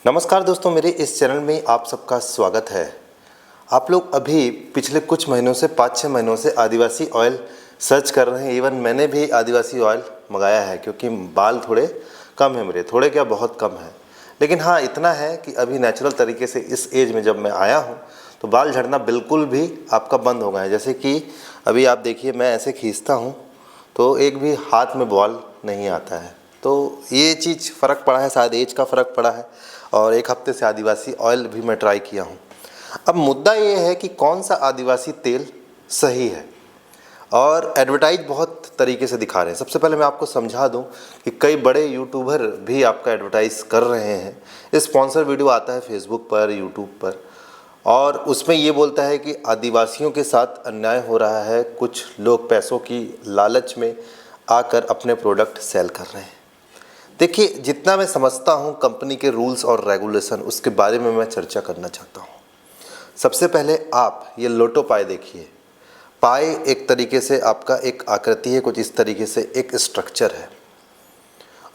नमस्कार दोस्तों, मेरे इस चैनल में आप सबका स्वागत है। आप लोग अभी पिछले कुछ महीनों से 5-6 महीनों से आदिवासी ऑयल सर्च कर रहे हैं। इवन मैंने भी आदिवासी ऑयल मंगाया है क्योंकि बाल थोड़े कम हैं मेरे, थोड़े क्या बहुत कम हैं। लेकिन हाँ, इतना है कि अभी नेचुरल तरीके से इस एज में जब मैं आया हूँ तो बाल झड़ना बिल्कुल भी आपका बंद हो गया है। जैसे कि अभी आप देखिए, मैं ऐसे खींचता हूँ तो एक भी हाथ में बाल नहीं आता है। तो ये चीज़ फ़र्क पड़ा है, शायद एज का फ़र्क पड़ा है। और एक हफ्ते से आदिवासी ऑयल भी मैं ट्राई किया हूँ। अब मुद्दा ये है कि कौन सा आदिवासी तेल सही है, और एडवर्टाइज बहुत तरीके से दिखा रहे हैं। सबसे पहले मैं आपको समझा दूं कि कई बड़े यूट्यूबर भी आपका एडवर्टाइज़ कर रहे हैं। स्पॉन्सर वीडियो आता है फेसबुक पर, यूट्यूब पर, और उसमें ये बोलता है कि आदिवासियों के साथ अन्याय हो रहा है, कुछ लोग पैसों की लालच में आकर अपने प्रोडक्ट सेल कर रहे हैं। देखिए, जितना मैं समझता हूँ कंपनी के रूल्स और रेगुलेशन, उसके बारे में मैं चर्चा करना चाहता हूँ। सबसे पहले आप ये लोटो पाए देखिए। पाए एक तरीके से आपका एक आकृति है, कुछ इस तरीके से एक स्ट्रक्चर है।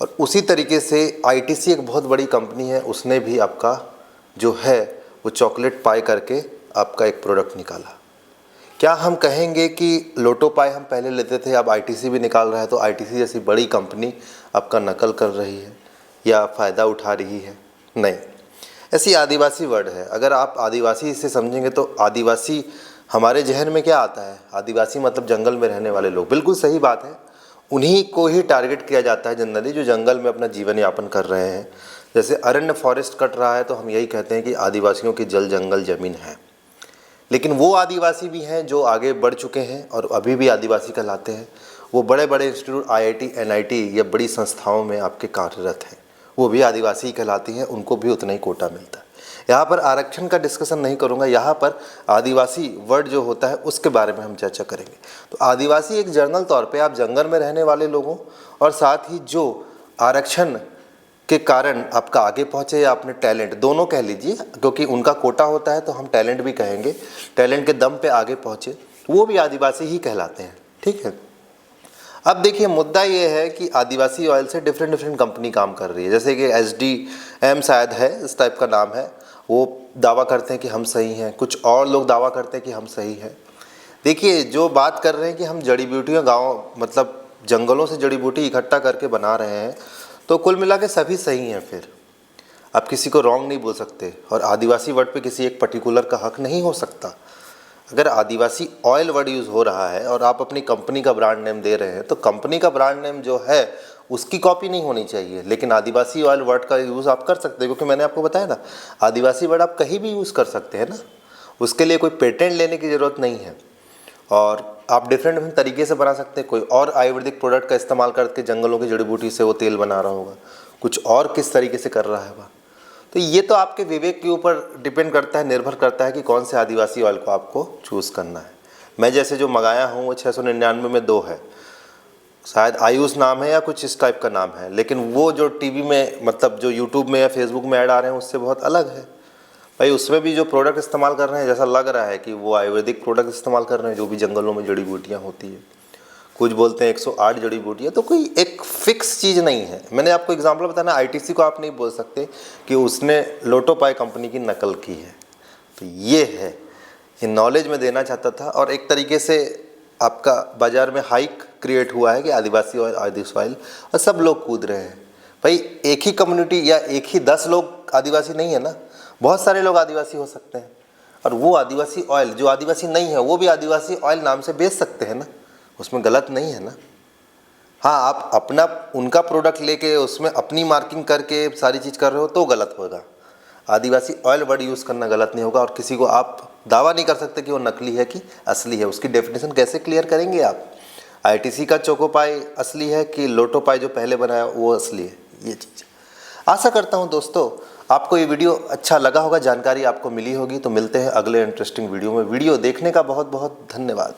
और उसी तरीके से आईटीसी एक बहुत बड़ी कंपनी है, उसने भी आपका जो है वो चॉकलेट पाए करके आपका एक प्रोडक्ट निकाला। क्या हम कहेंगे कि लोटो पाए हम पहले लेते थे, अब आईटीसी भी निकाल रहा है, तो आईटीसी जैसी बड़ी कंपनी आपका नकल कर रही है या फ़ायदा उठा रही है? नहीं, ऐसी आदिवासी वर्ड है। अगर आप आदिवासी इसे समझेंगे तो आदिवासी हमारे जहन में क्या आता है? आदिवासी मतलब जंगल में रहने वाले लोग। बिल्कुल सही बात है, उन्हीं को ही टारगेट किया जाता है जनरली, जो जंगल में अपना जीवन यापन कर रहे हैं। जैसे अरण्य फॉरेस्ट कट रहा है तो हम यही कहते हैं कि आदिवासियों की जल जंगल ज़मीन है। लेकिन वो आदिवासी भी हैं जो आगे बढ़ चुके हैं और अभी भी आदिवासी कहलाते हैं। वो बड़े बड़े इंस्टीट्यूट, आईआईटी, एनआईटी या बड़ी संस्थाओं में आपके कार्यरत हैं, वो भी आदिवासी ही कहलाती हैं, उनको भी उतना ही कोटा मिलता है। यहाँ पर आरक्षण का डिस्कशन नहीं करूँगा, यहाँ पर आदिवासी वर्ड जो होता है उसके बारे में हम चर्चा करेंगे। तो आदिवासी एक जनरल तौर पे आप जंगल में रहने वाले लोगों और साथ ही जो आरक्षण के कारण आपका आगे पहुँचे या अपने टैलेंट, दोनों कह लीजिए, क्योंकि उनका कोटा होता है तो हम टैलेंट भी कहेंगे, टैलेंट के दम पे आगे पहुँचे, वो भी आदिवासी ही कहलाते हैं। ठीक है। अब देखिए, मुद्दा ये है कि आदिवासी ऑयल से डिफरेंट कंपनी काम कर रही है। जैसे कि एसडीएम शायद है, इस टाइप का नाम है, वो दावा करते हैं कि हम सही हैं, कुछ और लोग दावा करते हैं कि हम सही हैं। देखिए, जो बात कर रहे हैं कि हम जड़ी बूटियाँ गाँव मतलब जंगलों से जड़ी बूटी इकट्ठा करके बना रहे हैं, तो कुल मिला के सभी सही हैं। फिर आप किसी को रॉन्ग नहीं बोल सकते, और आदिवासी वर्ड पे किसी एक पर्टिकुलर का हक नहीं हो सकता। अगर आदिवासी ऑयल वर्ड यूज़ हो रहा है और आप अपनी कंपनी का ब्रांड नेम दे रहे हैं, तो कंपनी का ब्रांड नेम जो है उसकी कॉपी नहीं होनी चाहिए। लेकिन आदिवासी ऑयल वर्ड का यूज़ आप कर सकते हैं, क्योंकि मैंने आपको बताया ना, आदिवासी वर्ड आप कहीं भी यूज़ कर सकते हैं ना, उसके लिए कोई पेटेंट लेने की ज़रूरत नहीं है। और आप डिफरेंट तरीके से बना सकते हैं। कोई और आयुर्वेदिक प्रोडक्ट का इस्तेमाल करके जंगलों की जड़ी बूटी से वो तेल बना रहा होगा, कुछ और किस तरीके से कर रहा है वह। तो ये तो आपके विवेक के ऊपर डिपेंड करता है, निर्भर करता है कि कौन से आदिवासी ऑयल को आपको चूज़ करना है। मैं जैसे जो मंगाया हूँ वो 699 में 2 है, शायद आयुष नाम है या कुछ इस टाइप का नाम है। लेकिन वो जो टीवी में मतलब जो यूट्यूब में या फेसबुक में ऐड आ रहे हैं उससे बहुत अलग है भाई। उसमें भी जो प्रोडक्ट इस्तेमाल कर रहे हैं, जैसा लग रहा है कि वो आयुर्वेदिक प्रोडक्ट इस्तेमाल कर रहे हैं, जो भी जंगलों में जड़ी बूटियाँ होती है। कुछ बोलते हैं 108 जड़ी बूटियाँ, तो कोई एक फिक्स चीज़ नहीं है। मैंने आपको एग्जांपल बताया ना, आईटीसी को आप नहीं बोल सकते कि उसने लोटो पाई कंपनी की नकल की है। तो ये है, ये नॉलेज में देना चाहता था। और एक तरीके से आपका बाज़ार में हाइक क्रिएट हुआ है कि आदिवासी ऑयल, और सब लोग कूद रहे हैं भाई। एक ही कम्युनिटी या एक ही 10 लोग आदिवासी नहीं है ना, बहुत सारे लोग आदिवासी हो सकते हैं। और वो आदिवासी ऑयल जो आदिवासी नहीं है, वो भी आदिवासी ऑयल नाम से बेच सकते हैं ना, उसमें गलत नहीं है ना। हाँ, आप अपना उनका प्रोडक्ट लेके उसमें अपनी मार्किंग करके सारी चीज़ कर रहे हो तो गलत होगा। आदिवासी ऑयल वर्ड यूज़ करना गलत नहीं होगा। और किसी को आप दावा नहीं कर सकते कि वो नकली है कि असली है। उसकी डेफिनेशन कैसे क्लियर करेंगे आप? आईटीसी का चोकोपाई असली है कि लोटो पाई जो पहले बनाया वो असली है? ये चीज़ आशा करता हूँ दोस्तों आपको ये वीडियो अच्छा लगा होगा, जानकारी आपको मिली होगी। तो मिलते हैं अगले इंटरेस्टिंग वीडियो में। वीडियो देखने का बहुत बहुत धन्यवाद।